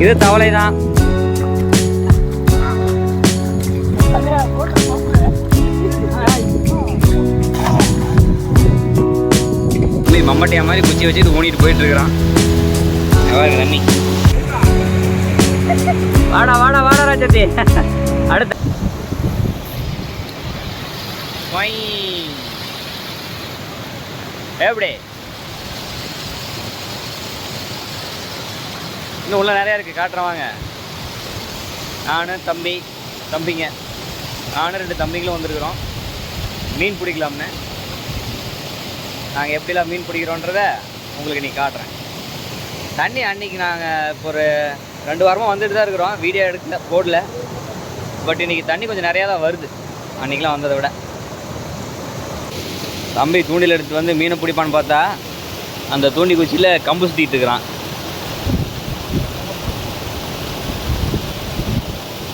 இது தவளை தான். மம்மட்டியா மாதிரி குச்சி வச்சு இது ஊனிட்டு போயிட்டு இருக்கிறான். தண்ணி வாடா வாடா வாடா ராஜத்தி. அடுத்த எப்படி இன்னும் உள்ள நிறையா இருக்குது, காட்டுறவாங்க. நான் தம்பிங்க நானும் 2 தம்பிங்களும் வந்திருக்கிறோம் மீன் பிடிக்கலாம்னு. நாங்கள் எப்படிலாம் மீன் பிடிக்கிறோன்றத உங்களுக்கு நீ காட்டுறேன். தண்ணி அன்றைக்கி நாங்கள் இப்போ ஒரு 2 வாரமாக வந்துட்டு தான் இருக்கிறோம், வீடியோ எடுக்கல போடல. பட் இன்றைக்கி தண்ணி கொஞ்சம் நிறையா தான் வருது அன்றைக்கெலாம் வந்ததை விட. தம்பி தூண்டில் எடுத்து வந்து மீனை பிடிப்பான்னு பார்த்தா அந்த தூண்டி குச்சியில் கம்பு சுற்றிட்டு இருக்கிறான்.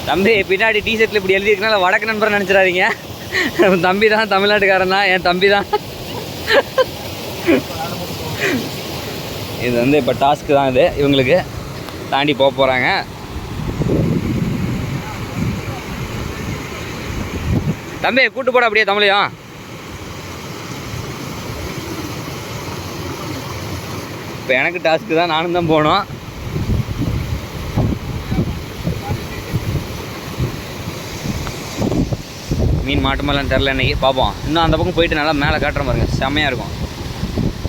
தம்பி பின்னாடி டிஷர்ட்டில் இப்படி எழுதியிருக்கனால வடக்கு நண்பர் நினச்சிடாதீங்க. தம்பி தான் தமிழ்நாட்டுக்காரன் தான், என் தம்பி தான். இது வந்து இப்போ டாஸ்க்கு தான், இது இவங்களுக்கு தாண்டி போக போகிறாங்க. தம்பி கூட்டு போட அப்படியே தமிழையும். இப்போ எனக்கு டாஸ்க்கு தான், நானும் தான் போகணும். மீன் மாட்டுமெல்லாம் தெரில இன்றைக்கி, பார்ப்போம். இன்னும் அந்த பக்கம் போயிட்டு நல்லா மேலே காட்டுற பாருங்க, செம்மையாக இருக்கும்.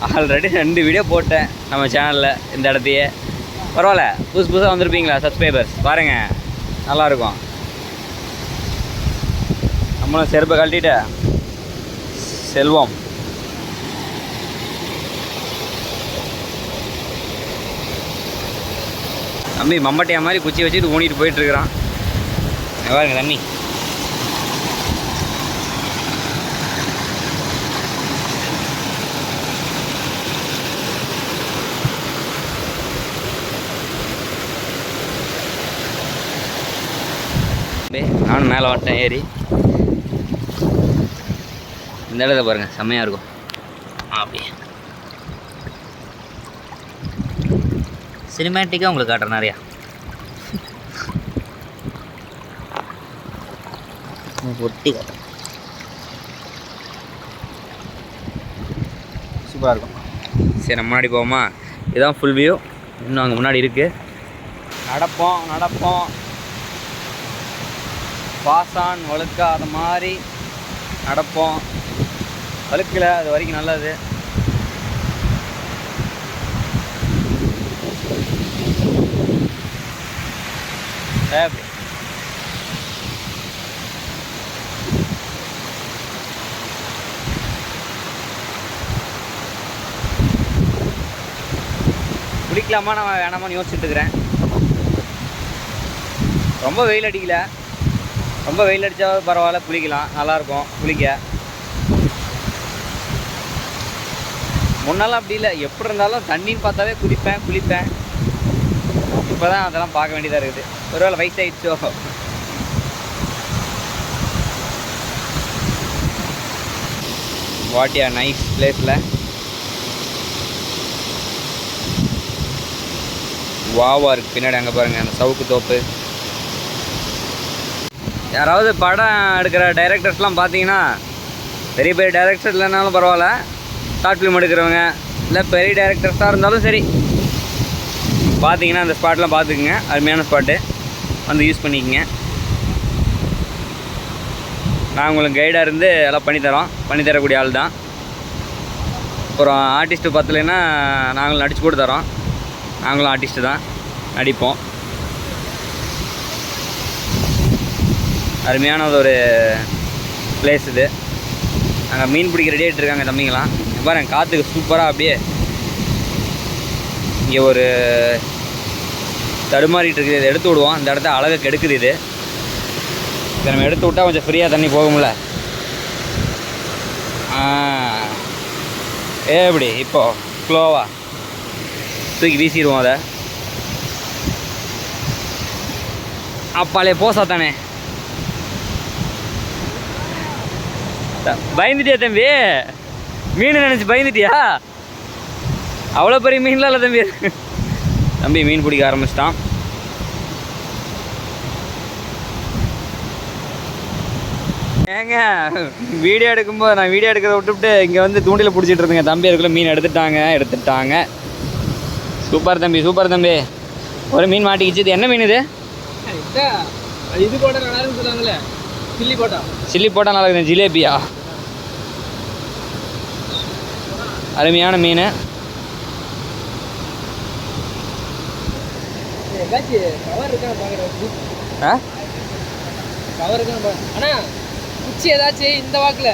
ஆல்ரெடி 2 வீடியோ போட்டேன் நம்ம சேனலில் இந்த இடத்தையே. பரவாயில்ல, புதுசாக வந்திருப்பீங்களா சப்ஸ்கிரைபர்ஸ், பாருங்கள் நல்லாயிருக்கும். நம்மளும் செருப்பை கழட்டிட்டு செல்வம். தம்பி மம்மட்டியா மாதிரி குச்சி வச்சுட்டு ஊனிட்டு போயிட்டுருக்குறான். பாருங்க தண்ணி நானும் மேலே வந்துட்டேன் ஏறி. இந்த இடத்த பாருங்கள் செம்மையாக இருக்கும். அப்படியே சினிமேட்டிக்காக உங்களுக்கு காட்டுறேன் நிறையா. ஒட்டி காட்டுறேன், சூப்பராக இருக்கும். சரி நம்ம முன்னாடி போவோமா? இதுதான் ஃபுல் வியூ, இன்னும் அங்கே முன்னாடி இருக்குது. நடப்போம் பாசான் வழுக்காத மாதிரி நடப்போம். வழுக்கல அது வரைக்கும் நல்லது. அப்படி குளிக்கலாமா நான் வேணாமான்னு யோசிச்சுட்டு இருக்கிறேன். ரொம்ப வெயில் அடிக்கல, ரொம்ப வெயில் அடித்தாலும் பரவாயில்ல, குளிக்கலாம், நல்லாயிருக்கும் குளிக்க. முன்னெல்லாம் அப்படி இல்லை, எப்படி இருந்தாலும் தண்ணின்னு பார்த்தாவே குளிப்பேன். இப்போ தான் அதெல்லாம் பார்க்க வேண்டியதாக இருக்குது. ஒருவேளை வயசாகிடுச்சோ. வாட் ஆர் நைஸ் பிளேஸில். வாவா இருக்குது பின்னாடி, அங்கே பாருங்கள் அந்த சவுக்கு தோப்பு. யாராவது படம் எடுக்கிற டைரக்டர்ஸ்லாம் பார்த்தீங்கன்னா, பெரிய பெரிய டைரக்டர் இல்லைனாலும் பரவாயில்ல, ஷார்ட் ஃபிலிம் எடுக்கிறவங்க இல்லை பெரிய டைரக்டர்ஸாக இருந்தாலும் சரி, பார்த்தீங்கன்னா அந்த ஸ்பாட்லாம் பார்த்துக்குங்க. அருமையான ஸ்பாட்டு, வந்து யூஸ் பண்ணிக்கோங்க. நான் உங்களுக்கு கைடாக இருந்து எல்லாம் பண்ணித்தரக்கூடிய ஆள் தான். அப்புறம் ஆர்டிஸ்ட்டு பார்த்தலைன்னா நாங்களும் நடித்து கூட தரோம். நாங்களும் ஆர்டிஸ்ட்டு தான், நடிப்போம். அருமையான ஒரு பிளேஸ் இது. அங்கே மீன் பிடிக்க ரெடி ஆகிட்டு இருக்காங்க தம்பிங்களாம். பாருங்க காற்றுக்கு சூப்பராக அப்படியே இங்கே ஒரு தடுமாறிட்டு இருக்குது. இதை எடுத்து விடுவோம், இந்த இடத்த அழகை கெடுக்குது இது. இதை நம்ம எடுத்து விட்டால் கொஞ்சம் ஃப்ரீயாக தண்ணி போகும்ல. எப்படி இப்போது ஸ்லோவாக தூக்கி வீசிடுவோம். அதை அப்பாலே போசா தானே. பயந்துட்டியா தம்பி? மீன் நினச்சி பயந்துட்டியா? அவ்வளோ பெரிய மீன்லாம் இல்லை தம்பி. தம்பி மீன் பிடிக்க ஆரம்பிச்சிட்டான். ஏங்க வீடியோ எடுக்கும்போது நான் வீடியோ எடுக்கிறத விட்டுவிட்டு இங்கே வந்து தூண்டில் பிடிச்சிட்டு இருந்தேங்க. தம்பி அதுக்குள்ளே மீன் எடுத்துட்டாங்க. சூப்பர் தம்பி, சூப்பர் தம்பி. ஒரு மீன் மாட்டிக்கிச்சு. இது என்ன மீன் இது? இது போட்டால் நல்லா இருக்குன்னு சொல்லுவாங்கல்ல, சில்லி போட்டால் நல்லா இருக்குது. ஜிலேபியா? அருமையான மீன். கவர் இருக்கா பார்க்குறேன். கவர் இருக்கா அண்ணா, குச்சி ஏதாச்சும் இந்த வாக்கில்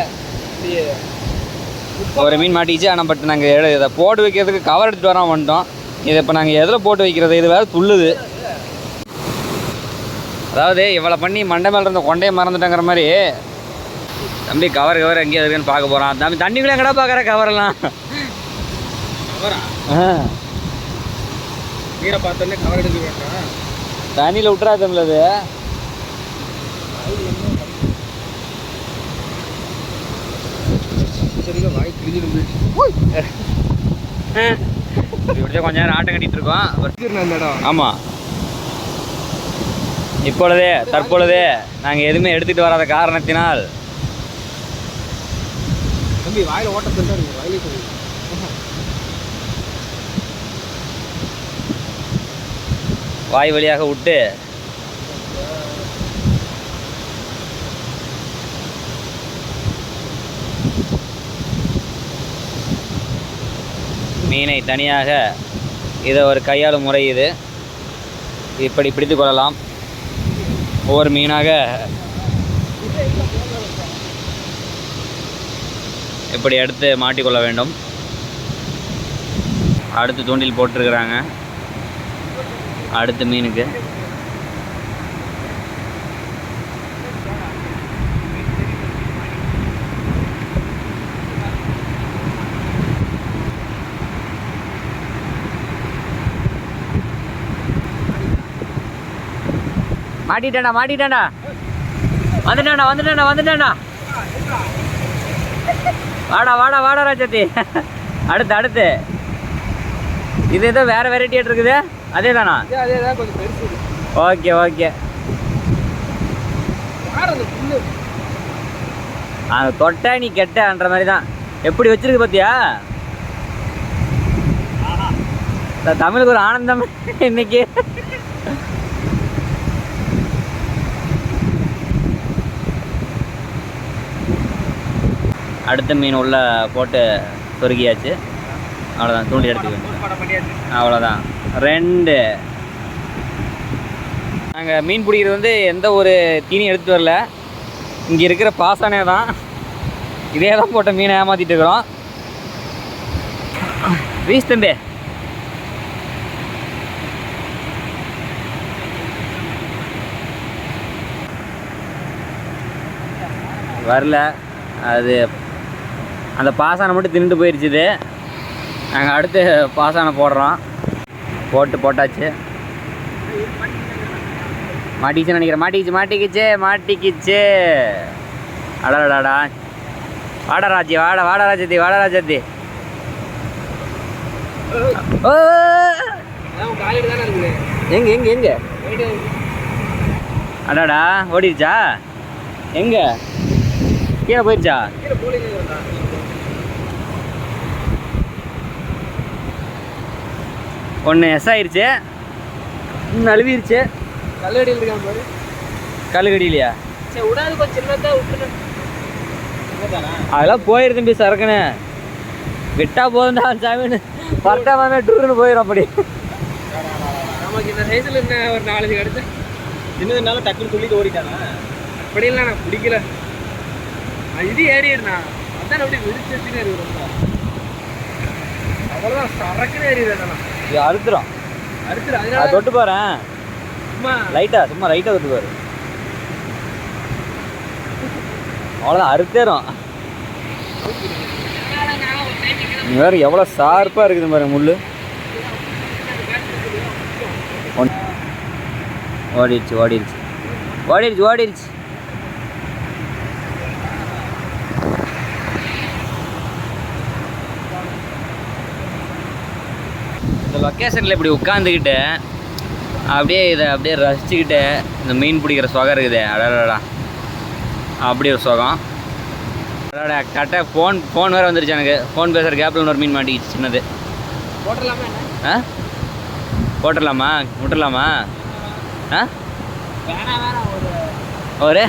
ஒரு மீன் மாட்டிக்கிச்சு. ஆனால் பட் நாங்கள் இதை போட்டு வைக்கிறதுக்கு கவர் எடுத்துகிட்டு வராமல் வந்துட்டோம். இதை இப்போ நாங்கள் எதில் போட்டு வைக்கிறது? இது வேறு துள்ளுது. அதாவது இவ்வளோ பண்ணி மண்டை மேலே இருந்த கொண்டையை மறந்துட்டேங்கிற மாதிரி. தம்பி கவர் எங்கேயா இருக்குன்னு பார்க்க போகிறான். தம்பி தண்ணிக்குள்ளே எங்கடா பார்க்குற கவரெல்லாம்? நீரை பார்த்தோன்னே கவர் எடுக்க வேண்டாம். தண்ணியில் விட்டுறாதுல அது. வாய் கிழிஞ்சிருந்து கொஞ்ச நேரம் ஆட்டம் கட்டிட்டு இருக்கோம். ஆமாம். தற்பொழுதே நாங்கள் எதுவுமே எடுத்துகிட்டு வராத காரணத்தினால் தம்பி வாயில் ஓட்ட வாய் வழியாக விட்டு மீனை தனியாக இதை ஒரு கையாளும் முறை இது. இப்படி பிடித்து கொள்ளலாம். ஒவ்வொரு மீனாக இப்படி எடுத்து மாட்டிக்கொள்ள வேண்டும். அடுத்து தூண்டில் போட்டிருக்கிறாங்க. அடுத்த மீனுக்கு மாட்டிட்டேன்டா. வந்துட்டேன்டா. வாடா ராஜத்தி. அடுத்து இது ஏதோ வேற வெரைட்டியாக இருக்குது. அதே தானா? அதேதான், கொஞ்சம் பெருசு. ஓகே. அந்த தொட்டை நீ கெட்டன்ற மாதிரி தான். எப்படி வச்சிருக்கு பார்த்தியா? தமிழுக்கு ஒரு ஆனந்தம் இன்னைக்கு. அடுத்த மீன் உள்ள போட்டு சொருகியாச்சு. அவ்வளோதான், தூண்டி எடுத்துக்கணும். அவ்வளோதான். 2. நாங்கள் மீன் பிடிக்கிறது வந்து எந்த ஒரு தீனியும் எடுத்துகிட்டு வரல. இங்கே இருக்கிற பாசனே தான். இதே தான் போட்ட மீனை ஏமாற்றிட்டு இருக்கிறோம். வீஸ் தம்பி. வரல. அது அந்த பாசானை மட்டும் தின்னுட்டு போயிடுச்சுது. நாங்கள் அடுத்து பாசானை போடுறோம். போட்டாச்சு. மாட்டிக்கிச்சுன்னு நினைக்கிறேன். மாட்டிக்கிச்சு. அடடாடா. வாடா ராஜத்தி. எங்க அடாடா ஓடிடுச்சா? எங்க கீழே போயிடுச்சா? ஒன்று எஸ் ஆயிடுச்சு, இன்னும் அழுவிருச்சு. கல்லடியில் இருக்கான் பாரு. கல்லுக்கடியிலையா? சரி விடாது, கொஞ்சம் சின்னதாக விட்டுரு. அதெல்லாம் போயிரு தம்பி, சரக்குன்னு விட்டா போதும் தான் சாமின்னு பட்டாமே டூருன்னு போயிடும். அப்படி நமக்கு இந்த சைஸில் என்ன ஒரு 4 எடுத்து சின்னதுனால டக்குன்னு சொல்லிட்டு ஓடிட்டானா? அப்படிலாம் நான் பிடிக்கல. இது ஏறிடுண்ணா, அதான் அப்படி விரிச்சு ரொம்ப அவ்வளோதான். சரக்குன்னு ஏறிடுறேன். இது அறுத்துரும். அதனால தொட்டு பாறேன். சும்மா லைட்டாக தொட்டு பாரு. அவ்வளோதான், அறுத்தேரும். வேறு எவ்வளோ ஷார்ப்பாக இருக்குது பாருங்க முள். ஓடிடுச்சு. இந்த லொக்கேஷனில் இப்படி உட்காந்துக்கிட்டு இதை அப்படியே ரசிச்சுக்கிட்டு இந்த மீன் பிடிக்கிற சுகம் இருக்குது. அடடா, அப்படி ஒரு சோகம். அதோட கரெக்டாக ஃபோன் வேறு வந்துருச்சு எனக்கு. ஃபோன் பேசுகிற கேப்பில் இன்னொரு மீன் மாட்டிக்கிச்சு சின்னது. போட்டலாமா? போட்டுடலாமா? விட்டுடலாமா? வேணாம் ஒரு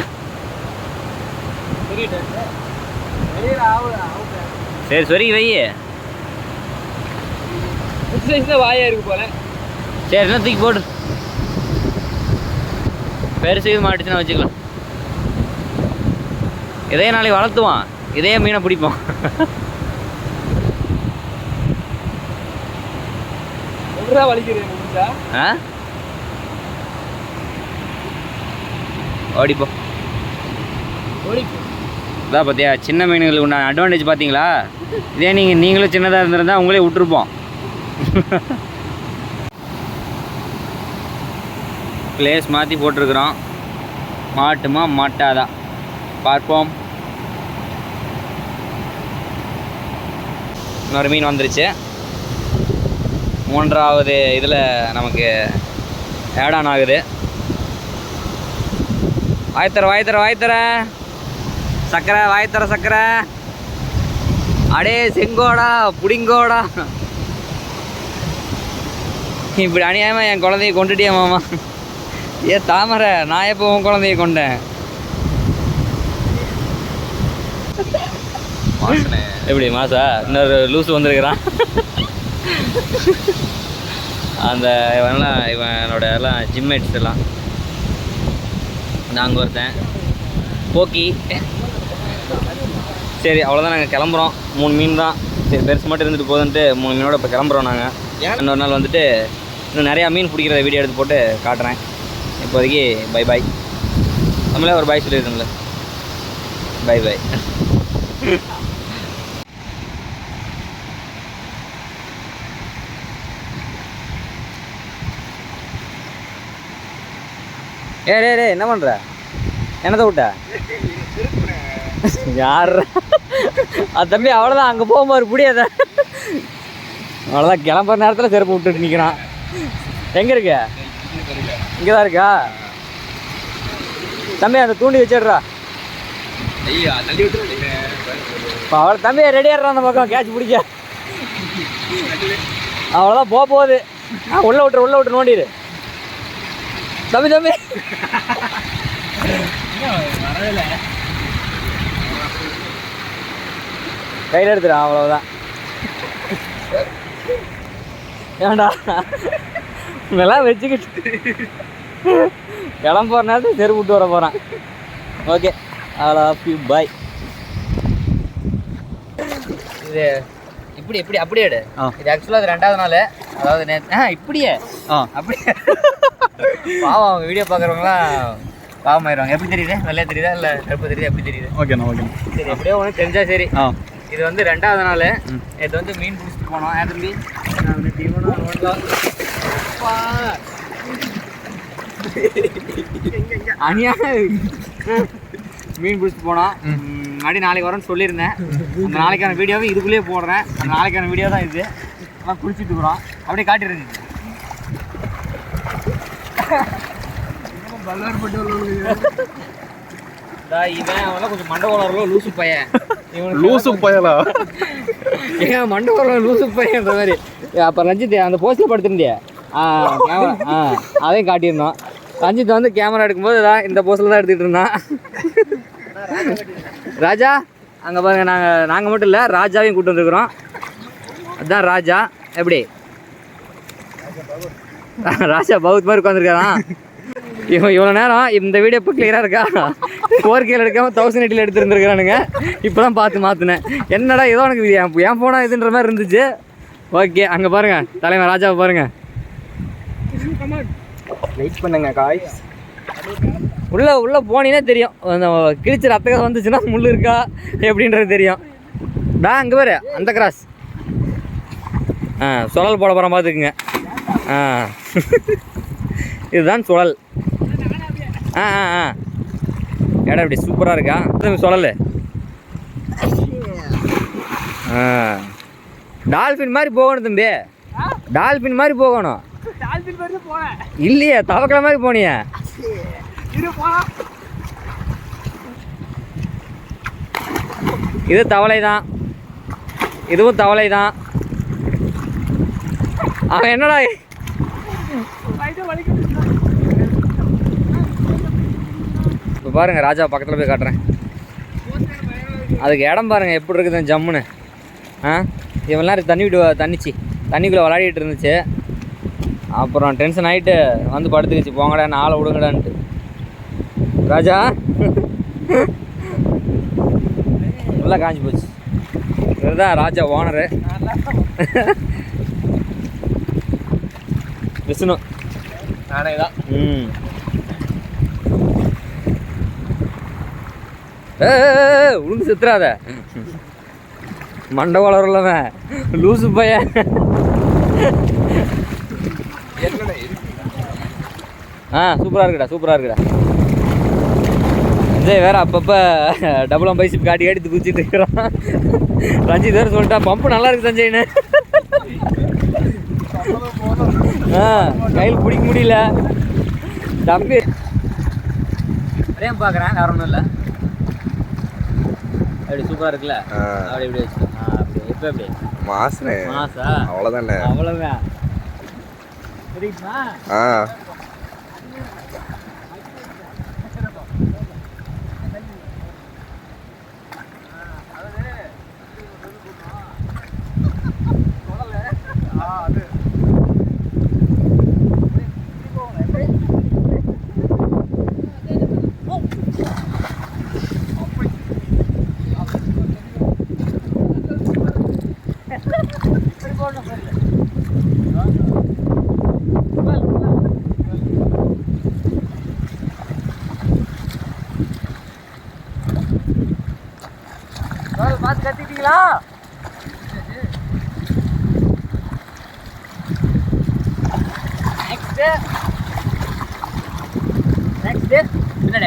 சரி சொருகி வை. வாயா இருக்கு போல. சரி என்ன தூக்கி போடு. பெருசு இது மாட்டுச்சுன்னா வச்சுக்கலாம். இதே நாளைக்கு வளர்த்துவான், இதே மீனை பிடிப்போம். ஓடிப்போ. இதான் பார்த்தியா சின்ன மீன்களுக்கு உண்டான அட்வான்டேஜ் பார்த்தீங்களா? இதே நீங்களும் சின்னதாக இருந்திருந்தால் உங்களே விட்டுருப்போம். பிளேஸ் மாற்றி போட்டிருக்குறோம். மாட்டுமா மாட்டாதா பார்ப்போம். இன்னொரு மீன் வந்துருச்சு. 3வது இதில் நமக்கு ஆட் ஆன் ஆகுது. வாய்த்தர சக்கரை வாய்த்தர சக்கரை. அடே செங்கோடா புடிங்கோடா. இப்படி அநியாயமாக என் குழந்தைய கொண்டுட்டியா மாமா? தாமரை நான் எப்போ உன் குழந்தைய கொண்டேன்? எப்படி மாசா இன்னொரு லூஸ் வந்திருக்கிறான். அந்த இவனோட எல்லாம் ஜிம்மேட்ஸ் எல்லாம் நாங்கள் ஒருத்தன் போக்கி. சரி அவ்வளோதான், நாங்கள் கிளம்புறோம். 3 மீன் தான். சரி பெருசு மட்டும் இருந்துட்டு போதுன்ட்டு 3 மீனோட இப்போ கிளம்புறோம் நாங்கள். இன்னொரு நாள் வந்துட்டு இன்னும் நிறையா மீன் பிடிக்கிற வீடியோ எடுத்து போட்டு காட்டுறேன். இப்போதைக்கு பை பாய். நம்மளே ஒரு பாய் சொல்லியிருந்தோம்ல. Bye bye. டே என்ன பண்ணுற? என்னத்தை விட்ட? யார் அது தம்பி? அவ்வளோதான், அங்கே போகும்போது புடியாத. அவ்வளோதான், கிளம்புற நேரத்தில் செருப்பு விட்டுட்டு நிற்கிறான். எங்கே இருக்க? இங்கே தான் இருக்கா தம்பி? அந்த தூண்டி வச்சிடுறா. இப்போ அவ்வளோ தம்பி ரெடியாடுறான் அந்த பக்கம் கேட்ச் பிடிக்க. அவ்வளோதான் போகுது. உள்ளே விட்டு நோண்டிடு தம்பி. கையில் எடுத்துடா, அவ்வளோதான். ஏன்டா இதெல்லாம் வச்சுக்கிட்டு கிளம்ப போகிற நேரத்தில் செருப்பு விட்டு வர போகிறான். Okay, all of you bye. இது இப்படி அப்படியே எடு. இது ஆக்சுவலாக அது 2வது நாள். அதாவது இப்படியே அப்படியே பாவம். அவங்க வீடியோ பார்க்குறவங்களாம் பாவமாயிருவாங்க. எப்படி தெரியுது? நல்லா தெரியுதா இல்லை கருப்பு தெரியுது? எப்படி தெரியுது? ஓகேண்ணா சரி, அப்படியே ஒன்று தெரிஞ்சா சரி. இது வந்து 2வது நாள். இது வந்து மீன் பிடிச்சிட்டு போனோம். தம்பி மீன் பிடிச்சிட்டு போனோம். மறுபடியும் நாளைக்கு வரேன்னு சொல்லியிருந்தேன். அந்த நாளைக்கான வீடியோவை இதுக்குள்ளேயே போடுறேன். அந்த நாளைக்கான வீடியோ தான் இது. ஆனால் குளிச்சுட்டு இருக்கிறோம். அப்படியே காட்டிடுறேன். இவன் அவெல்லாம் கொஞ்சம் மண்டபம் லூசு பையன். லூசு பையலா? ஏன் மண்டபம் லூசு பையன்ற மாதிரி. அப்போ ரஞ்சித் அந்த போஸ்டில் படுத்திருந்தியா? கேமரா அதையும் காட்டியிருந்தோம். ரஞ்சித் வந்து கேமரா எடுக்கும்போது இந்த போஸ்டில் தான் எடுத்துகிட்டு இருந்தான். ராஜா அங்கே பாருங்க. நாங்கள் மட்டும் இல்லை, ராஜாவையும் கூப்பிட்டு வந்துருக்குறோம். அதுதான் ராஜா. எப்படி ராஜா பௌத் மாதிரி உட்காந்துருக்காரான். இவ்வளோ நேரம் இந்த வீடியோ இப்போ கிளியராக இருக்கா? 4K எடுக்காமல் 1080 எடுத்துருந்துருக்குறானுங்க. இப்போ தான் பார்த்து மாற்றினேன். என்னடா ஏதோ எனக்கு என் ஃபோனா இதுன்ற மாதிரி இருந்துச்சு. ஓகே, அங்கே பாருங்கள் தலைவன் ராஜாவை பாருங்கள். வெயிட் பண்ணுங்க காய்ஸ். உள்ளே போனீங்கன்னா தெரியும். அந்த கிழிச்சு ரத்தம் வந்துச்சுன்னா முள் இருக்கா எப்படின்றது தெரியும். அங்கே பாரு அந்த கிராஸ். சுழல் போட போகிறோம் பார்த்துக்குங்க. இதுதான் சுழல். இடம் இப்படி சூப்பராக இருக்கா சுழல். டால்ஃபின் மாதிரி போகணும் தம்பி. டால்ஃபின் மாதிரி போகணும். இல்லையே தவக்கலை மாதிரி போனியா? இது தவளை தான், இதுவும் தவளை தான். அவன் என்னடா இப்போ பாருங்க, ராஜா பக்கத்தில் போய் காட்டுறேன். அதுக்கு இடம் பாருங்கள் எப்படி இருக்குது ஜம்முன்னு. இவெல்லாம் தண்ணிக்குள்ளே விளையாடிட்டு இருந்துச்சு. அப்புறம் டென்ஷன் ஆகிட்டு வந்து படுத்துக்கிச்சு, போங்கடா என்ன ஆளை விடுங்கடான்ட்டு. ராஜா நல்லா காஞ்சி போச்சு. இதுதான் ராஜா ஓனரு விஷ்ணு. நானே தான். உளுந்து செத்துறாத, மண்டை வளரலவன் லூசு பையன். சூப்பராக இருக்குடா. விஜய் வேற அப்பப்போ டபுள் பைசிப் காட்டி குதிச்சுட்டு இருக்கிறான். ரஞ்சித் வேறு சொல்லிட்டா பம்பு நல்லா இருக்கு சஞ்சய்னு. கையில் பிடிக்க முடியல தம்பி. அப்படியே பார்க்குறேன், வேற ஒன்றும் இல்லை. அப்படி சூப்பராக இருக்குல்ல, அப்படி எப்படி வச்சு அப்படி எப்போ எப்படி மாசா அவ்வளோதானே? அவ்வளோதான் சரிங்களா? பார்த்து கத்திட்டீங்களா?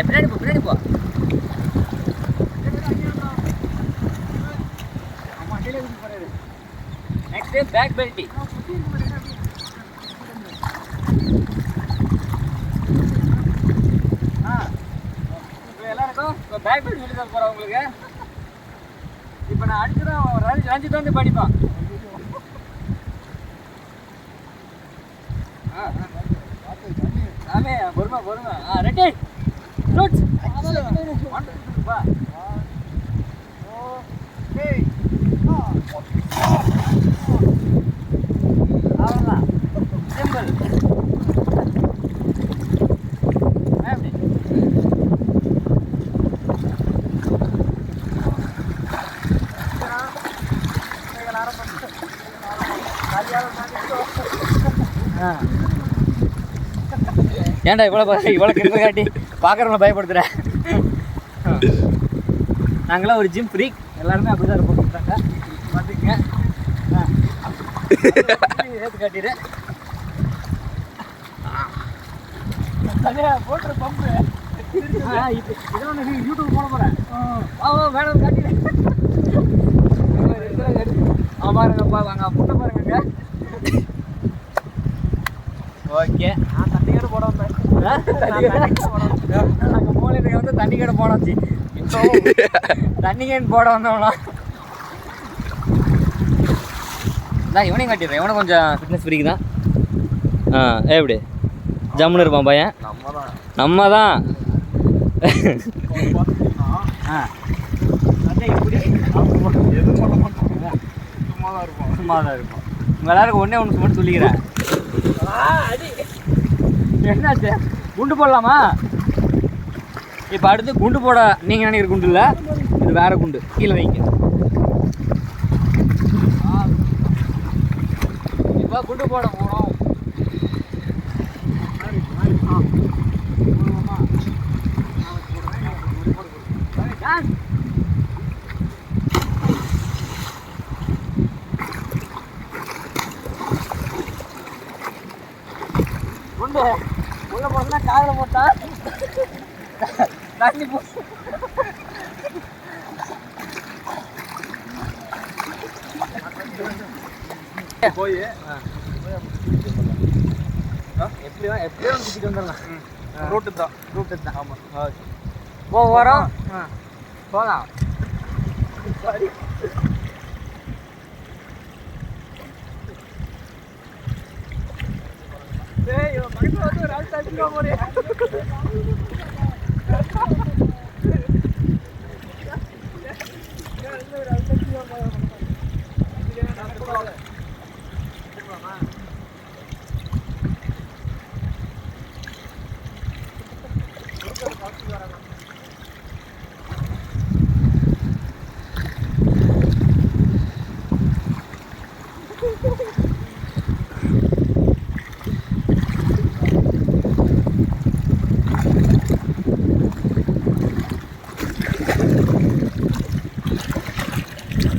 பின்னாடி போ. Next back belt. எல்லாருக்கும் பேக் பெல்ட் சொல்லி தான் போகிறேன் உங்களுக்கு. இப்போ நான் அடுத்துதான் ரஞ்சித் வந்து படிப்பான். ஆமே பொறுமை. ரெடி ஃப்ரூட்ஸ் பா. அவ்வளோதான், சிம்பிள். ஏன்டா இவ்வளோ கிரிக்கெட் காட்டி பார்க்குறவங்கள பயப்படுத்துகிற? நாங்களாம் ஒரு ஜிம் ஃப்ரீக், எல்லாருமே அப்படி தான் இருப்போம். பார்த்துக்கங்க, ஏற்று காட்டிடு. போட்டுற பம்பு இதான் யூடியூப் போட போகிறேன். வேணும் காட்டிடு. பாருங்கப்பா, வாங்க முட்டை பாருங்க. ஓகே, நான் தண்ணி கடை போட வந்தேன். நாங்கள் மூலைக்கு வந்து தண்ணி கடை போடாச்சு. இப்போ தண்ணி கேன் போட வந்தோம்னா நான் இவனையும் காட்டிடுறேன். இவனை கொஞ்சம் ஃபிட்னஸ் ஃப்ரீக்கு தான். எப்படி ஜம்முன்னு இருப்பான் பையன். நம்ம தான் சும்மா தான் இருப்போம். உங்கள் எல்லாருக்கும் ஒன்றே ஒன்று மட்டும் சொல்லிக்கிறேன். என்னாச்சு, குண்டு போடலாமா? இப்போ அடுத்து குண்டு போட நீங்கள் நினைக்கிற குண்டு இல்லை, இது வேற குண்டு. கீழே வைங்க. இப்போ குண்டு போட போகிறோம். குண்டு உள்ள போட்டா காதில் போட்டா தண்ணி போ. போய் எப்படியோ சுற்றிட்டு வந்துடலாம். ரூட்டு தான். ஆமாம், ஓகே. வரோம் போகலாம்.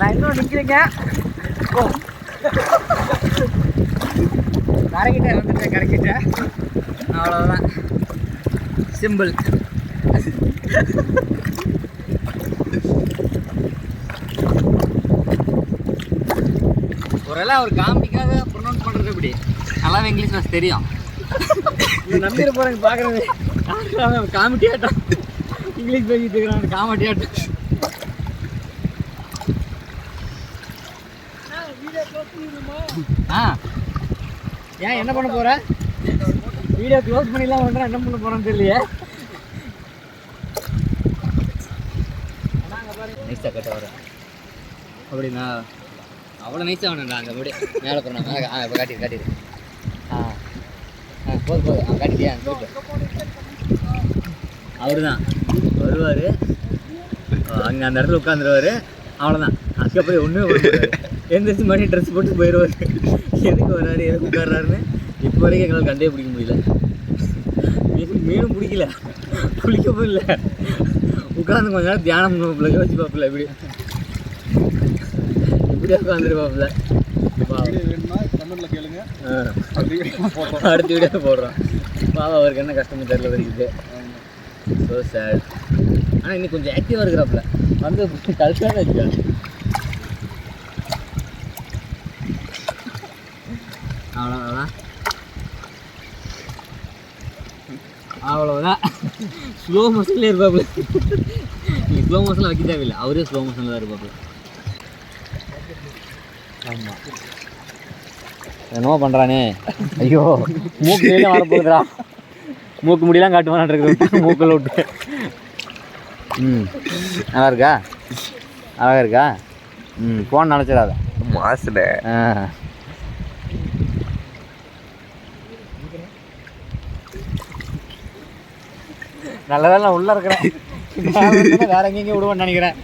நான் இன்னும் நிற்கிறேங்க. கரைக்கிட்ட வந்துட்டேன், கரைக்கிட்ட. அவ்வளோதான், சிம்பிள். ஒருவேளை அவர் காமெடிக்காக ப்ரொனவுன்ஸ் பண்ணுறது எப்படி நல்லாவே இங்கிலீஷ் வாஸ் தெரியும். நம்பிட போகிறேன் பார்க்குறது காமெடியாட்டம் இங்கிலீஷ் பேசிட்டு இருக்கிறான். காமெடியாட்டம். ஏன் என்ன பண்ண போற? வீடியோ க்ளோஸ் பண்ணிடலாம் பண்ணுறேன். என்ன பண்ண போகிறேன்னு தெரியலையே. நைஸாக கட்ட வர அப்படின்னா அவ்வளோ நைஸாக வேணும்டா. அங்கே அப்படியே மேலே போகிறேன். இப்போ காட்டிடு. போதும் காட்டிட்டியா? அவரு தான் வருவார், அங்கே அந்த இடத்துல உட்காந்துருவார். அவ்வளோதான். அதுக்கப்புறம் ஒன்றுமே பண்ணுவார். எந்திரிச்சு மணி ட்ரெஸ் போட்டு போயிடுவார். எதுக்கு வர்றாரு, எதுக்கு உட்கார்றாருன்னு இப்போ வரைக்கும் எங்களால் கண்டே பிடிக்க முடியல. மீனும் பிடிக்கல, குளிக்கவும் இல்லை. உட்காந்து கொஞ்ச நேரம் தியானம் பண்ணுவாப்புல, யோசிச்சு பார்ப்பல. இப்படியே உட்காந்துருப்பாப்புல. அடுத்த வீடியோ போடுறோம். பாவா அவருக்கு என்ன கஷ்டமும் தெரியல வரைக்குது. So sad. ஆனால் இன்னும் கொஞ்சம் ஆக்டிவாக இருக்கிறாப்புல. வந்து கல்ச்சாக இருக்கா. அவ்வளோதான். ஸ்லோ மோஷன்லேயே இருப்பாப்புல. நீங்கள் ஸ்லோ மோஷனில் வைக்க தேவையில்லை, அவரே ஸ்லோ மோஷனில் தான் இருப்பாப்புல. ஆமாம், என்னவோ பண்ணுறானே. ஐயோ, மூக்கு வெளியே வரப்போகுதுடா. மூக்கு முடியெல்லாம் காட்டுவான் இருக்கு, மூக்கில் விட்டு. நல்லா இருக்கா? அழகாக இருக்கா? ஃபோன் நினச்சிடாத மாசுல. நல்லதான் நான் உள்ளே இருக்கிறேன். வேற எங்கேயும் விடுவோன்னு நினைக்கிறேன்.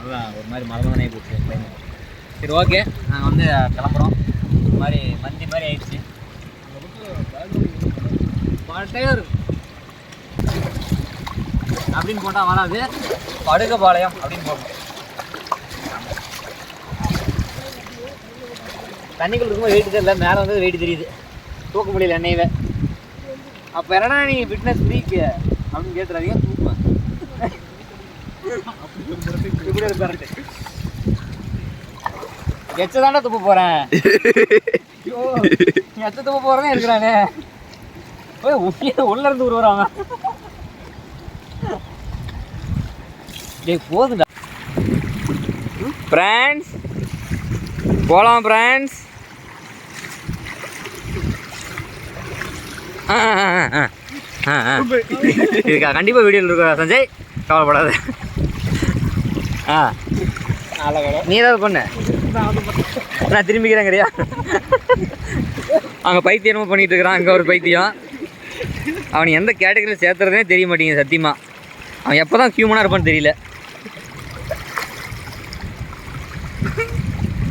அதான் ஒரு மாதிரி மரமதானே போச்சு. சரி, ஓகே, நாங்கள் வந்து கிளம்புறோம். இந்த மாதிரி மந்தி மாதிரி ஆயிடுச்சு. டயர் அப்படின்னு போட்டால் வராது, படுகபாளையம் அப்படின்னு போடணும். தண்ணிக்குள்ள இருக்கும்போது வெயிட் தெரியல, மேலே வந்து வெயிட் தெரியுது. தூக்க முடியல என்னையவே. அப்போ என்னடா நீ ஃபிட்னஸ் ஃப்ரீக்கு அப்படின்னு கேட்டுறாதீங்க, தூக்குவேன். இப்படி ஒரு கரெக்டு எச்சதாண்டா துப்ப போகிறேன். ஐயோ, எச்ச துப்ப போகிறதே இருக்கிறானே. உள்ள இருந்து உருவாங்க. போதுண்டா ஃப்ரெண்ட்ஸ், போகலாம் ஃப்ரெண்ட்ஸ். இதுக்கா கண்டிப்பாக வீடியோவில் இருக்கா சஞ்சய், கவலைப்படாத. நீ ஏதாவது பண்ண, நான் திரும்பிக்கிறேங்கிறியா? அங்கே பைத்தியம் என்னமோ பண்ணிகிட்டு இருக்கிறான். அங்கே ஒரு பைத்தியம். அவன் எந்த கேட்டகரியில் சேர்த்துறதுனே தெரிய மாட்டேங்குது சத்தியமாக. அவன் எப்போ தான் ஹியூமனாக இருப்பான்னு தெரியல.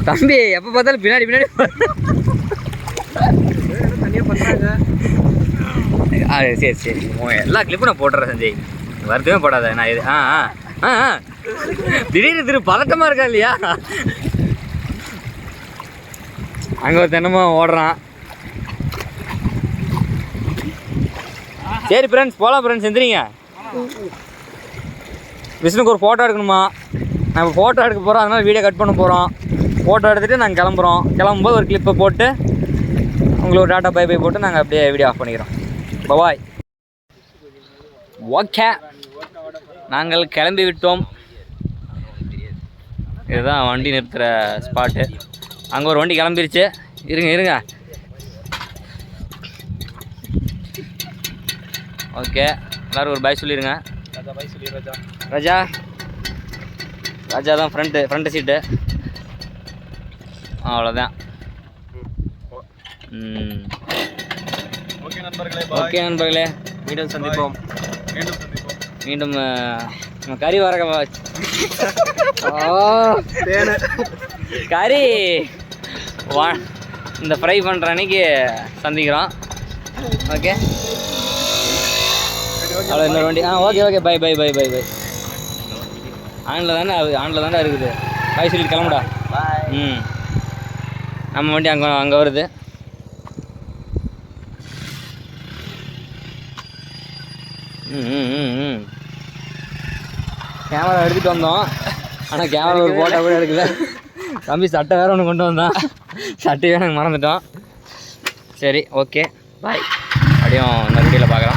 தம்பி எப்போ பார்த்தாலும் பின்னாடி சரி எல்லா கிளிப்பும் நான் போட்டுறேன் சஞ்சய், வருத்தமே போடாத. நான் இது திடீர்னு பதட்டமாக இருக்கா இல்லையா? அங்கே ஒரு தினமும் ஓடுறான். சரி ஃப்ரெண்ட்ஸ், போகலாம் ஃப்ரெண்ட்ஸ். எந்திரிங்க. விஷ்ணுக்கு ஒரு ஃபோட்டோ எடுக்கணுமா? நம்ம ஃபோட்டோ எடுக்க போகிறோம், அதனால் வீடியோ கட் பண்ண போகிறோம். ஃபோட்டோ எடுத்துகிட்டு நாங்கள் கிளம்புறோம். கிளம்பும்போது ஒரு கிளிப்பை போட்டு உங்களுக்கு ஒரு டாட்டா பை போட்டு நாங்கள் அப்படியே வீடியோ ஆஃப் பண்ணிக்கிறோம். பாய். ஓகே. நாங்கள் கிளம்பி விட்டோம். இதுதான் வண்டி நிறுத்துகிற ஸ்பாட்டு. அங்கே ஒரு வண்டி கிளம்பிருச்சு. இருங்க. ஓகே, எல்லோரும் ஒரு பாய் சொல்லிடுங்க. ராஜா தான் ஃப்ரண்ட்டு சீட்டு. அவ்வளோதான். ஓகே நண்பர்களே, மீண்டும் சந்திப்போம். மீண்டும் கறி வர கறி இந்த ஃப்ரை பண்ணுற அன்னைக்கு சந்திக்கிறோம். ஓகே, அவ்வளோ இன்னொரு வண்டி. Okay bye. ஆனில் தானே இருக்குது. பாய் சொல்லிட்டு கிளம்புடா. நம்ம வண்டி அங்கே வருது. கேமரா எடுத்துகிட்டு வந்தோம். ஆனால் கேமரா ஒரு ஃபோட்டோ கூட எடுக்கல. தம்பி சட்டை வேறு ஒன்று கொண்டு வந்தான். சட்டையே நாங்கள் மறந்துட்டோம். சரி, ஓகே பாய். அப்படியும் இந்த வீடியோவில் பார்க்கலாம்.